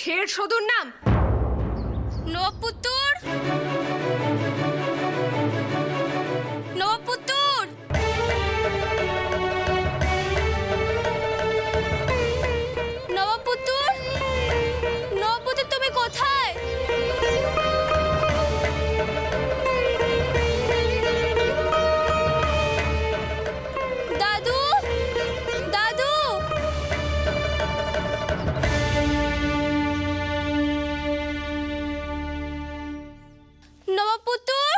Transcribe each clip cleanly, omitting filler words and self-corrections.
শের সদুর নাম নপুত্তর, নপুত্তর, নপুত্তর, নপুত্তর তুমি কোথায়? দাদু, দাদু, নপুত্তর,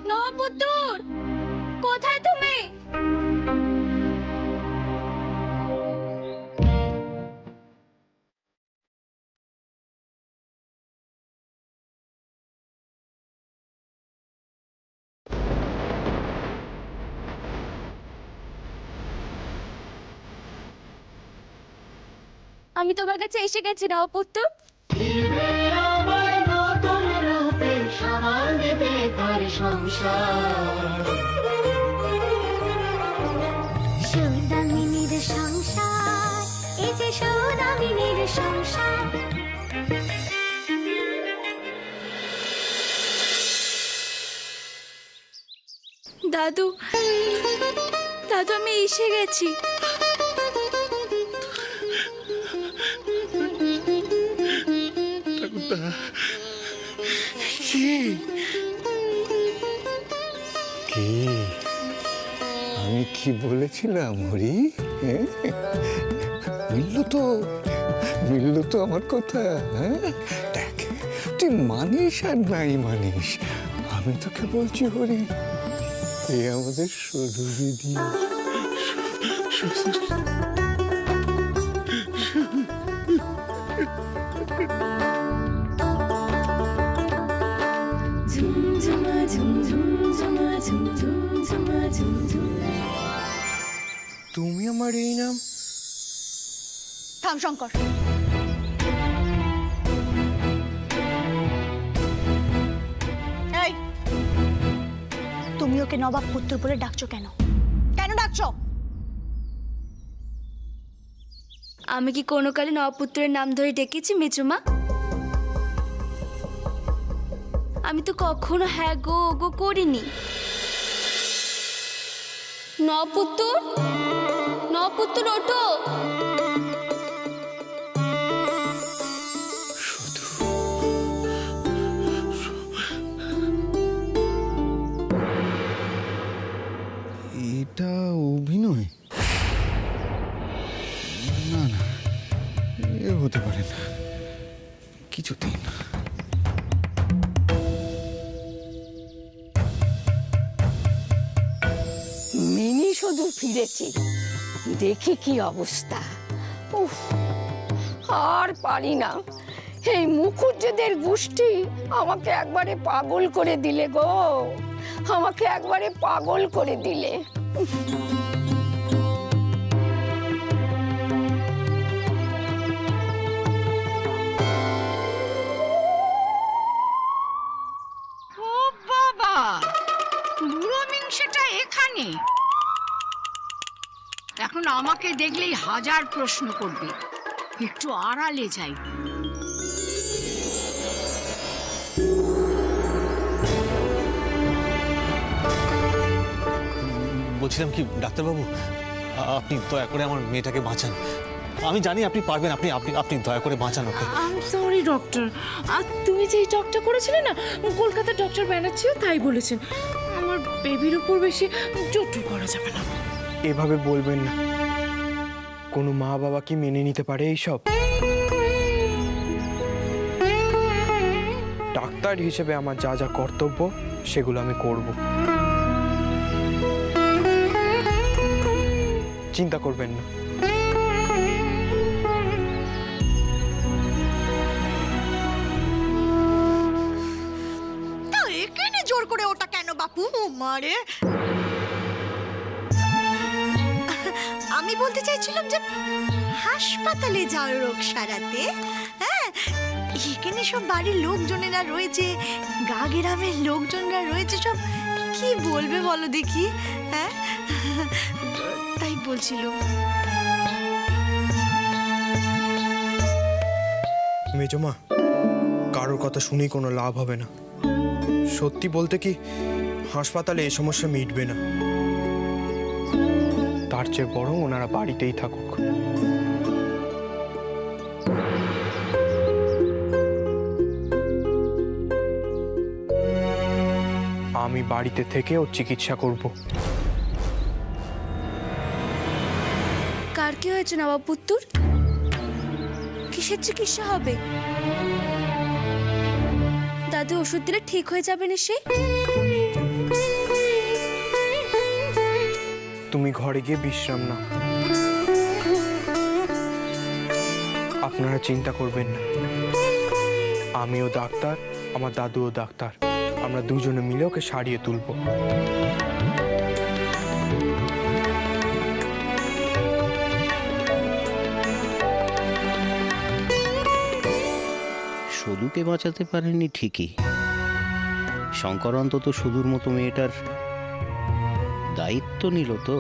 নপুত্তর, কোথায় তুমি? আমি তোমার কাছে এসে গেছি নপুত্তর। সৌদামিনীর সংসার, এই যে সৌদামিনীর সংসার। দাদু, দাদু আমি এসে গেছি। কি আমি কি বলেছিলাম হরি? মিলল তো আমার কথা। হ্যাঁ দেখ, তুই মানিস আর নাই মানিস, আমি তোকে বলছি হরি, এ আমাদের সদু দিদি। তুমি আমার এই নাম? থাম শঙ্কর, এই তুমি ওকে নবাব পুত্র বলে ডাকছো কেন? কেন ডাকছো? আমি কি কোনো কালে নপুত্রের নাম ধরে ডেকেছি মেজুমা? আমি তো কখনো হ্যাঁ গো গো করিনি। নপুত্তর, নপুত্তর ওঠো। এটা অভিনয়? না না, এ হতে পারে না, কিছুতেই না। মিনি শুধু ফিরেছে, দেখি কি অবস্থা। উফ, আর পারি না, এই মুখুজ্জেদের গোষ্ঠী আমাকে একবারে পাগল করে দিলে গো, আমাকে একবারে পাগল করে দিলে। ও বাবা, বুড়ো মিংসেটা এখানে? এখন আমাকে দেখলেই হাজার প্রশ্ন করবে, একটু আড়ালে যাই। বলছিলাম কি ডাক্তারবাবু, আপনি দয়া করে আমার মেয়েটাকে বাঁচান। আমি জানি আপনি পারবেন, আপনি আপনি আপনি দয়া করে বাঁচান ওকে। আই এম সরি ডক্টর, আর তুমি যে এই টকটা করেছিলে না, কলকাতার ডক্টর ব্যানার্জিও তাই বলেছেন। আমার বেবির উপর বেশি জোর করা যাবে না। এভাবে বলবেন না, কোনো মা বাবা কি মেনে নিতে পারে এইসব? ডাক্তার হিসেবে আমার যা যা কর্তব্য সেগুলো আমি করব। চিন্তা করবেন না। এখানে জোর করে ওটা কেন বাপু? মারে, আমি বলতে চাইছিলাম যে হাসপাতালে যাও রোগ সারাতে। হ্যাঁ, এখানে সব বাড়ির লোকজনেরা রয়েছে, গা গ্রামের লোকজনরা রয়েছে, সব কি কি বলবে বলো দেখি, হ্যাঁ? তাই বলছিল। মেজমা, কারোর কথা শুনেই কোনো লাভ হবে না। সত্যি বলতে কি, হাসপাতালে এই সমস্যা মিটবে না। তার চেয়ে বরং ওনারা বাড়িতেই থাকুক। আমি বাড়িতে থেকে ওর চিকিৎসা করব। কার কি হয়েছে নবাব পুত্তুর? কিসের চিকিৎসা হবে? দাদু ওষুধ দিলে ঠিক হয়ে যাবে নিশ্চয়ই। তুমি ঘরে গিয়ে বিশ্রাম নাও। আপনারা চিন্তা করবেন না, আমিও ডাক্তার, আমার দাদুও ডাক্তার, আমরা দুজনে মিলে ওকে সারিয়ে তুলব। সদুকে বাঁচাতে পারেনি ঠিকই, শঙ্কর অন্তত সদুর মতো মেয়েটার দায়িত্ব নিল তো।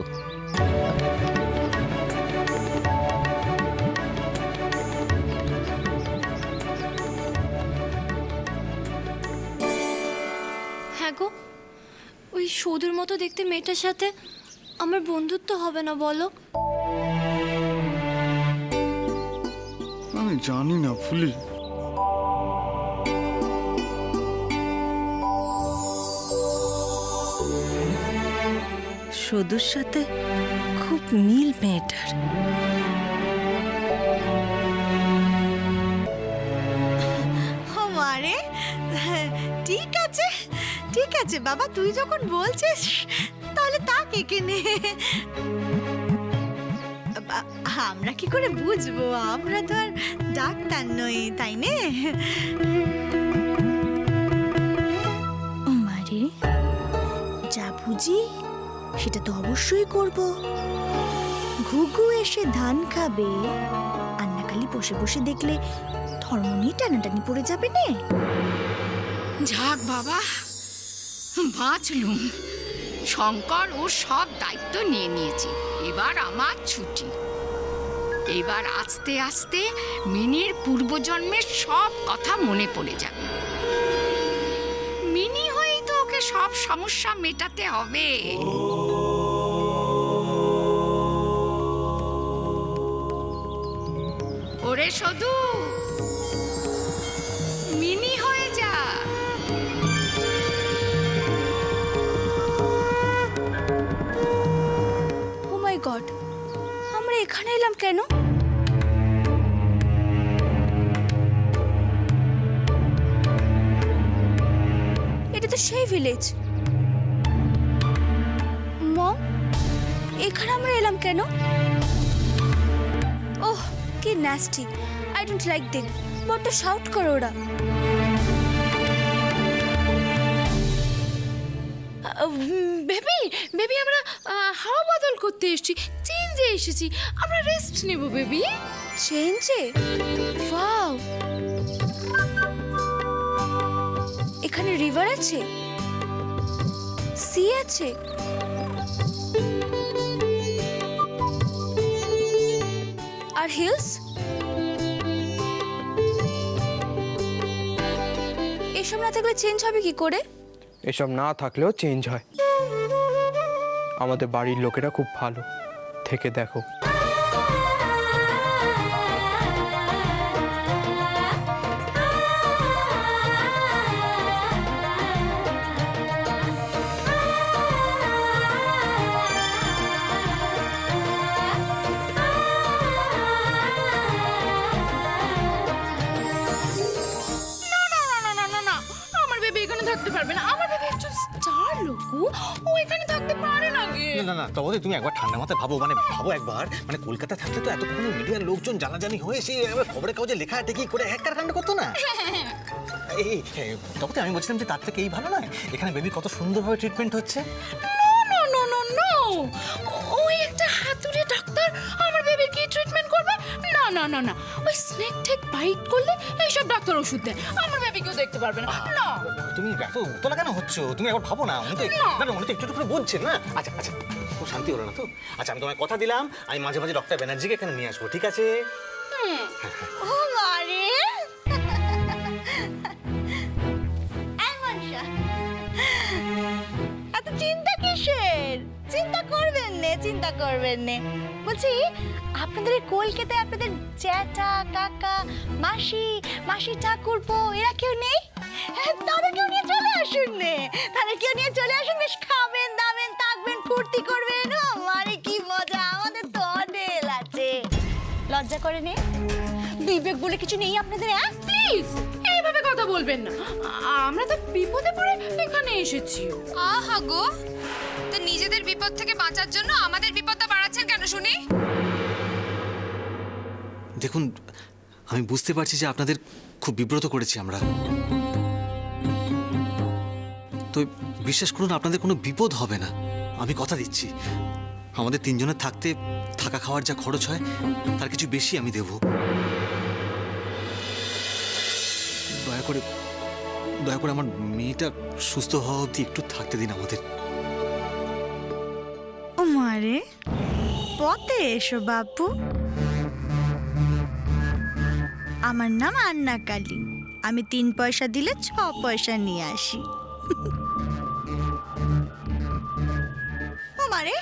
হ্যাঁ গো, ওই সদুর মতো দেখতে মেয়েটার সাথে আমার বন্ধুত্ব হবে না বলো? আমি জানি না ফুলি, সদুর সাথে খুব মিল মেয়েটার। মারে, ঠিক আছে ঠিক আছে বাবা, তুই যখন বলছিস তাহলে তাকে কেনে। আমরা কি করে বুঝবো? আমরা তো আর ডাক্তার নই, তাই নে? মারে, যা বুঝি সেটা তো অবশ্যই করব। ঘুঘু এসে ধান খাবে, আন্নাকালি বসে বসে দেখলে ধর্ম নিয়ে টানাটানি পড়ে যাবে না। যাক বাবা, বাঁচলুম। শঙ্কর ওর সব দায়িত্ব নিয়ে নিয়েছে, এবার আমার ছুটি। এবার আস্তে আস্তে মিনির পূর্বজন্মের সব কথা মনে পড়ে যাবে। মিনি হয়েই তো ওকে সব সমস্যা মেটাতে হবে। ওরে সদু, মিনি হয়ে যা। ও মাই গড, আমরা এখানে এলাম কেন? এটা তো সেই ভিলেজ। মম, এখানে আমরা এলাম কেন? ওহ, কি nasty, I don't like them. বড্ড শাউট করে ওরা। বেবি বেবি, আমরা হাওয়া বদল করতে এসেছি, চেঞ্জে এসেছি, আমরা রেস্ট নেব বেবি। চেঞ্জে? ওয়াও, এখানে রিভার আছে, সি আছে, আর হিলস। এসব না থাকলে চেঞ্জ হবে কি করে? এসব না থাকলেও চেঞ্জ হয়। আমাদের বাড়ির লোকেরা খুব ভালো, থেকে দেখো। থাকতে পারবে না, আমার বেবি একটু স্টার লোকু, ও এখানে থাকতে পারে না গে। না না, তবে তুমি একবার ঠান্ডা মাথায় ভাবো, ভাবো একবার, কলকাতা থাকলে তো এতক্ষণ মিডিয়ার লোকজন জানাজানি হয়ে সেই খবরের কাগজে লেখা টেকি করে একটা কাণ্ড করতো না। এই তবে আমি বলছিলাম যে তার থেকে এই ভালো নয়, এখানে বেবির কত সুন্দরভাবে ট্রিটমেন্ট হচ্ছে। নো নো নো নো, ওই একটা হাতুড়ে ডাক্তার আমার বেবির কি ট্রিটমেন্ট করবে? না না না না না, ওই স্নেক টেক বাইট করলে এইসব ডাক্তার ওষুধ দেয়, আমার বেবিকেও দেখতে পারবে না। না তুমি এত উতলা কেন হচ্ছ? তুমি একবার ভাবো না, উনি তো না উনি তো একটু একটু করে বুঝছেন না। আচ্ছা আচ্ছা, খুব শান্তি হলো না তো? আচ্ছা, আমি তোমায় কথা দিলাম, আমি মাঝে মাঝে ডক্টর ব্যানার্জিকে এখানে নিয়ে আসবো, ঠিক আছে? ও মারে এত চিন্তা কিসের? চিন্তা করবেন নে বলছি, আপনাদের এই কলকাতায় আপনাদের জ্যাঠা কাকা মাসি ঠাকুরপো এরা কেউ নেই? তাদেরকেও নিয়ে চলে আসুন নে, বেশ খাবেন দাবেন থাকবেন ফুর্তি করবেন। ও মারে কি মজা, আমাদের তো অডেল আছে। লজ্জা করে নে? বিবেক বলে কিছু নেই আপনাদের? প্লিজ এইভাবে কথা বলবেন না, আমরা তো বিপদে পড়ে এখানে এসেছি। আহা গো, তো নিজেদের বিপদ থেকে বাঁচার জন্য আমাদের বিপদটা বাড়াচ্ছেন কেন শুনি? দেখুন, আমি বুঝতে পারছি যে আপনাদের খুব বিব্রত করেছি আমরা, তো বিশ্বাস করুন আপনাদের কোনো বিপদ হবে না, আমি কথা দিচ্ছি। আমাদের তিনজনের থাকা খাওয়ার যা খরচ হয় তার কিছু বেশি আমি দেব। দয়া করে আমার মেয়েটা সুস্থ হওয়া অবধি একটু থাকতে দিন আমাদের। ও মারে পথে এসো বাপু। আমার নাম আন্না কালী, আমি 3 পয়সা দিলে 6 পয়সা নিয়ে আসি। ও মারে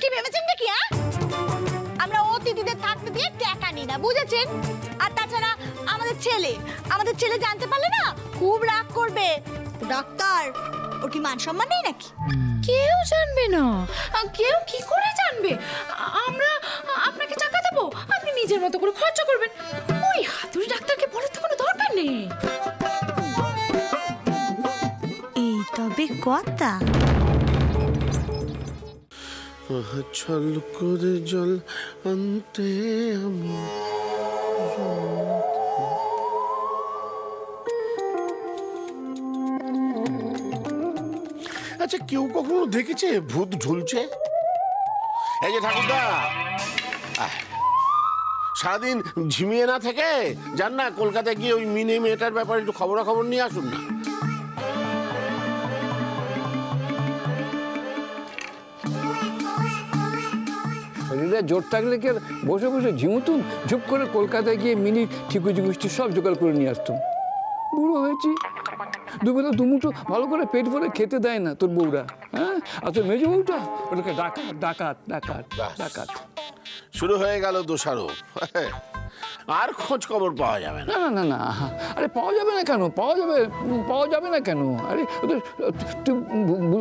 কি ভেবেছেন নাকি? আমরা অতিথিদের থাকতে দিয়ে টাকা নিই না, বুঝেছেন? আর তাছাড়া আমাদের ছেলে জানতে পারলে না খুব রাগ করবে। ডাক্তার, ওর কি মান সম্মান নেই নাকি? কেউ জানবে না, কেউ কি করে জানবে? আমরা আপনাকে টাকা দেবো, আপনি নিজের মতো করে খরচা করবেন। ওই হাতুড়ি ডাক্তারকে বলার তো কোনো দরকার নেই। এই তবে কথা। ছল করে জল আনতে আমি আচ্ছা, কেউ কখনো দেখেছে ভূত ঝুলছে? এই যে ঠাকুরদা, সারাদিন ঝিমিয়ে না থেকে যান না কলকাতায় গিয়ে ওই মিনি মেয়েটার ব্যাপারে একটু খবরাখবর নিয়ে আসুন না। শরীরে জোর থাকলে কি আর বসে বসে ঝিমুতুম? ঝুপ করে কলকাতায় গিয়ে মিনি ঠিকুজি গুষ্টি সব জোগাড় করে নিয়ে আসতুম। বুড়ো হয়েছি, দুবেলা দুমুঠো ভালো করে পেট ভরে খেতে দেয় না তোর বউরা। হ্যাঁ, আর তোর মেজো বউটা ওটাকে ডাকাত ডাকাত ডাকাত ডাকাত। শুরু হয়ে গেল দোষারোপ। আর খোঁজ খবর পাওয়া যাবে না। না না না, আরে পাওয়া যাবে না কেন? পাওয়া যাবে না কেন? আরে তুই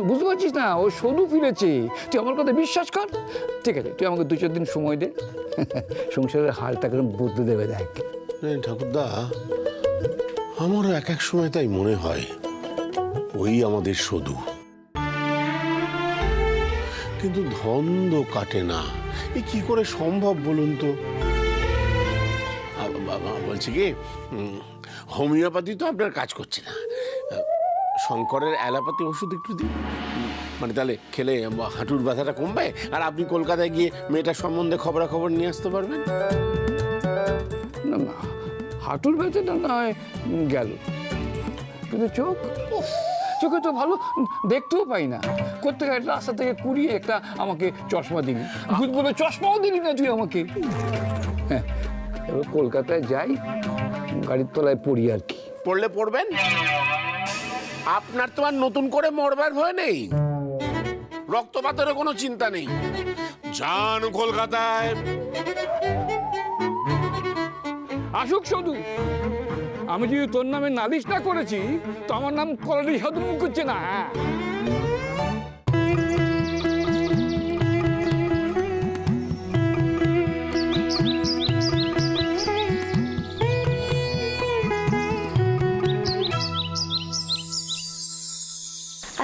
বুঝতে পারছিস না, ও শুধু ফিরেছে। তুই আমার কথা বিশ্বাস কর। ঠিক আছে, তুই আমাকে 2-4 দিন সময় দে, সংসারের হালটা কেন বদলে দেবে দেখ। ঠাকুরদা, আমারও এক এক সময় তাই মনে হয় ওই আমাদের শুধু, কিন্তু ধন্দ কাটে না। এ কি করে সম্ভব বলুন তো? বলছি কি, হোমিওপ্যাথি তো আপনার কাজ করছে না, শঙ্করের অ্যালোপ্যাথি ওষুধ একটু দিন, মানে তাহলে খেলে হাঁটুর ব্যথাটা কমবে, আর আপনি কলকাতায় গিয়ে মেয়েটার সম্বন্ধে খবরাখবর নিয়ে আসতে পারবেন। না না, হাঁটুর ব্যথাটা না হয় গেল, কিন্তু চোখে তো ভালো দেখতেও পাই না। কোথেকে রাস্তা থেকে কুড়িয়ে একটা আমাকে চশমা দিলি, ভূত বলে চশমাও দিলি না তুই আমাকে। হ্যাঁ, এবার কলকাতায় যাই, গাড়ির তলায় পড়ি আর কি। পড়লে পড়বেন, আপনার তো আর নতুন করে মরবার ভয় নেই, রক্তপাতেরও কোনো চিন্তা নেই। যান কলকাতায়। আসুক শুধু, আমি যদি তোর নামে নালিশ না করেছি তো আমার নাম কলারি সাধু মুখ করছে না।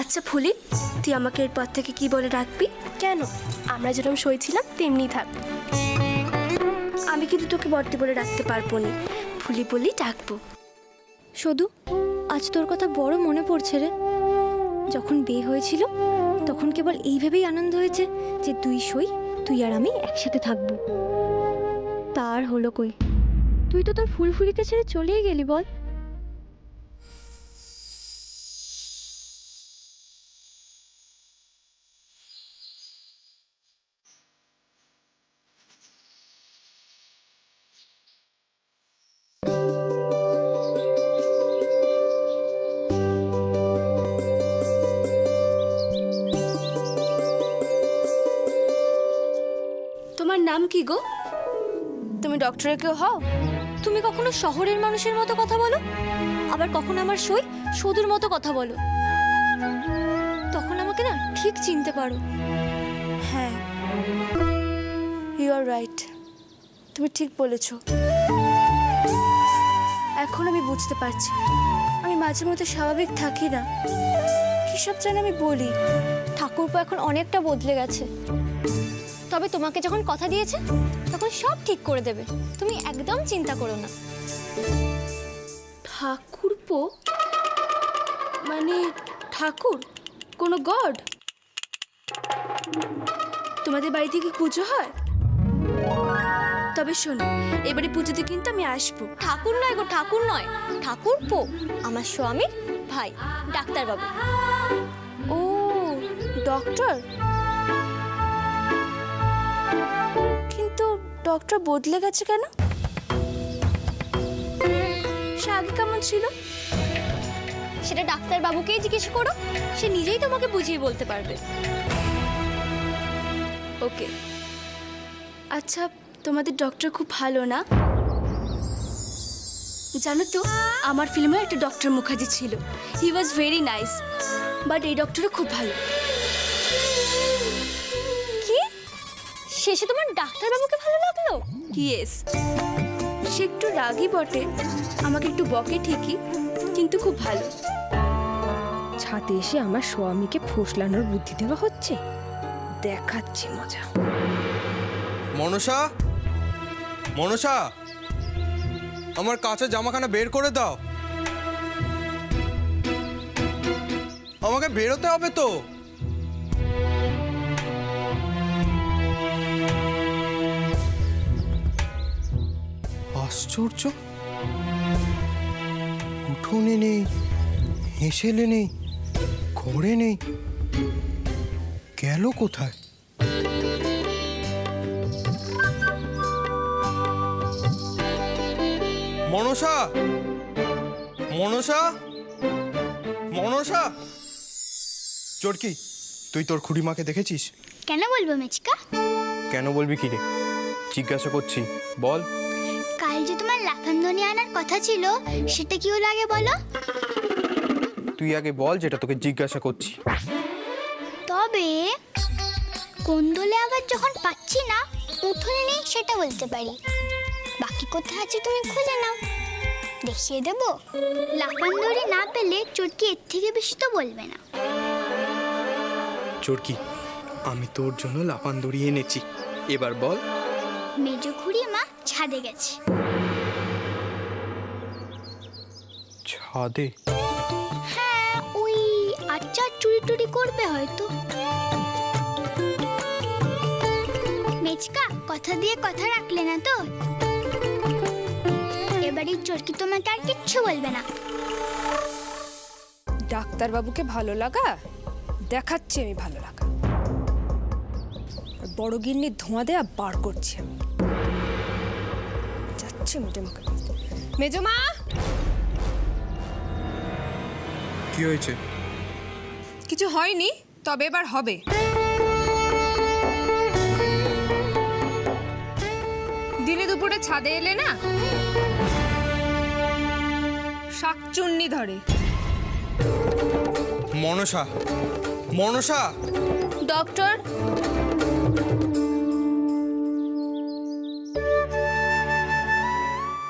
আচ্ছা ফুলি, তুই আমাকে এরপর থেকে কি বলে ডাকবি? কেন? আমরা যেরকম সইছিলাম তেমনি থাকবো। আমি কিন্তু তোকে বর্তি বলে ডাকতে পারবো না, ফুলি বলেই ডাকবো। শুধু আজ তোর কথা বড় মনে পড়ছে রে। যখন বিয়ে হয়েছিল তখন কেবল এইভাবেই আনন্দ হয়েছে যে তুই আর আমি একসাথে থাকবো। তার আর হলো কই? তুই তো তোর ফুলফুলিকে ছেড়ে চলেই গেলি বল। তোমার নাম কি গো? তুমি ডক্টরের কেউ হও? তুমি কখনো শহরের মানুষের মতো কথা বলো, আবার কখনো আমার সদুর মতো কথা বলো। তখন আমাকে না ঠিক চিনতে পারো। হ্যাঁ, ইউ আর রাইট, তুমি ঠিক বলেছ। এখন আমি বুঝতে পারছি আমি মাঝে মধ্যে স্বাভাবিক থাকি না। কী সব যেন আমি বলি। ঠাকুরপো এখন অনেকটা বদলে গেছে, তবে তোমাকে যখন কথা দিয়েছে তখন সব ঠিক করে দেবে, তুমি একদম চিন্তা করো না। ঠাকুরপো মানে ঠাকুর, কোনো গড? তোমাদের বাড়িতে কি পুজো হয়? তবে শোনো, এবারে পুজোতে কিন্তু আমি আসবো। ঠাকুর নয় গো, ঠাকুর নয়, ঠাকুরপো আমার স্বামীর ভাই, ডাক্তারবাবু। ও ডক্টর? কিন্তু ডক্টর বদলে গেছে কেন? সে আগে কেমন ছিল? সেটা ডাক্তারবাবুকেই জিজ্ঞেস করো, সে নিজেই তোমাকে বুঝিয়ে বলতে পারবে। ওকে, আচ্ছা তোমাদের ডক্টর খুব ভালো না? জানো তো, আমার ফিল্মে একটা ডক্টর মুখার্জি ছিল, হি ওয়াজ ভেরি নাইস, বাট এই ডক্টরও খুব ভালো। কি শেষে তোমার ডাক্তারবাবুকে ভালো লাগলো? ইয়েস, সে একটু রাগী বটে, আমাকে একটু বকে ঠিকই, কিন্তু খুব ভালো। ছাদে এসে আমার স্বামীকে ফোসলানোর বুদ্ধি দেওয়া হচ্ছে, দেখাচ্ছি মজা। মনসা, মনসা, আমার কাঁচা জামাখানা বের করে দাও, আমাকে বেরোতে হবে তো। আশ্চর্য, উঠোনে নেই, হেসেলে নেই, ঘরে নেই, গেল কোথায়? মনসা, মনসা, মনসা। চোরকি, তুই তোর খুড়িমাকে দেখেছিস? কেন বলবো মেচকা? কেন বলবি কি রে? জিজ্ঞাসা করছি, বল। কাল যে তোমার লাফান্দনি আনার কথা ছিল, সেটা কি হলো আগে বলো। তুই আগে বল যেটা তোকে জিজ্ঞাসা করছি। তবে কোন দলে আবার যখন পাচ্ছি না, উঠোনে নেই সেটা বলতে পারি, বাকি কোথায় আছে তুমি খুঁজে নাও, দেখিয়ে দেবো। লাফান্দরি না পেলে চটকি এর থেকে বেশি তো বলবে না। চোরকি, আমি তোর জন্য লাফান দড়ি এনেছি, এবার বল। মেজো খুড়ি মা ছাদে গেছে। ছাদে? হ্যাঁ, ওই আচার চুরি টুরি করবে হয়তো। মেচকা, কথা দিয়ে কথা রাখলে না তো? এবারে চোরকি তোমাকে আর কিচ্ছু বলবে না। ডাক্তারবাবুকে ভালো লাগা দেখাচ্ছি আমি, ভালো লাগা। বড় গিন্নি ধোঁয়া দেয়া বার করছি আমি, যাচ্ছে মোটে মুখে। মেজো মা, কি হয়েছে? কিছু হয়নি, তবে এবার হবে। দিনে দুপুরে ছাদে এলে না, শাকচুন্নি ধরে। মনসা, মনসা। ডক্টর,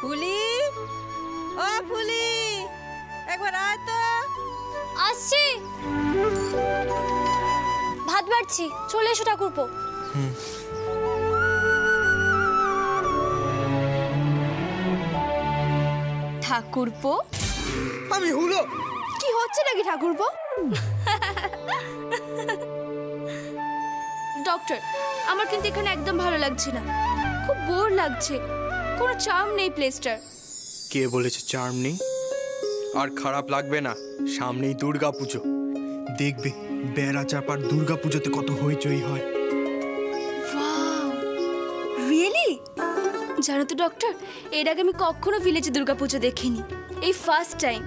ফুলি, ও ফুলি, একবার আয় তো। আসছি। ভাত বাড়ছি, চলে এসো ঠাকুরপো। ঠাকুরপো? আমি হুলো। কি হচ্ছে নাকি ঠাকুরপো? ডক্টর, আমার কিন্তু এখানে একদম ভালো লাগছে না, খুব বোর লাগছে। কোনো চার্ম নেই প্লেসটার। কে বলেছে চার্ম নেই? আর খারাপ লাগবে না, সামনেই দুর্গা পুজো, দেখবে বেড়া চাপার দুর্গা পুজোতে কত হইচই হয়। রিয়েলি? জানো তো ডক্টর, এর আগে আমি কখনো ভিলেজে দুর্গাপুজো দেখিনি, এই ফার্স্ট টাইম।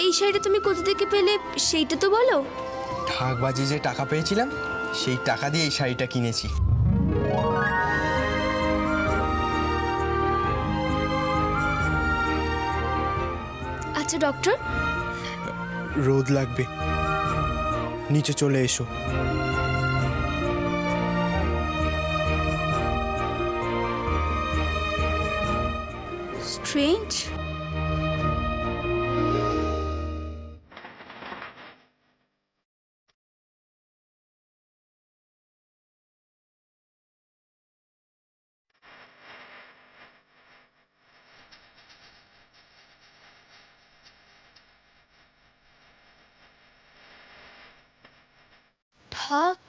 এই শাড়িটা তুমি কোথা থেকে পেলে সেইটা তো বলো। ঢাকবাজি যে টাকা পেয়েছিলাম, সেই টাকা দিয়ে এই শাড়িটা কিনেছি। আচ্ছা ডক্টর, রোদ লাগবে, নিচে চলে এসো। স্ট্রেঞ্জ। থাক,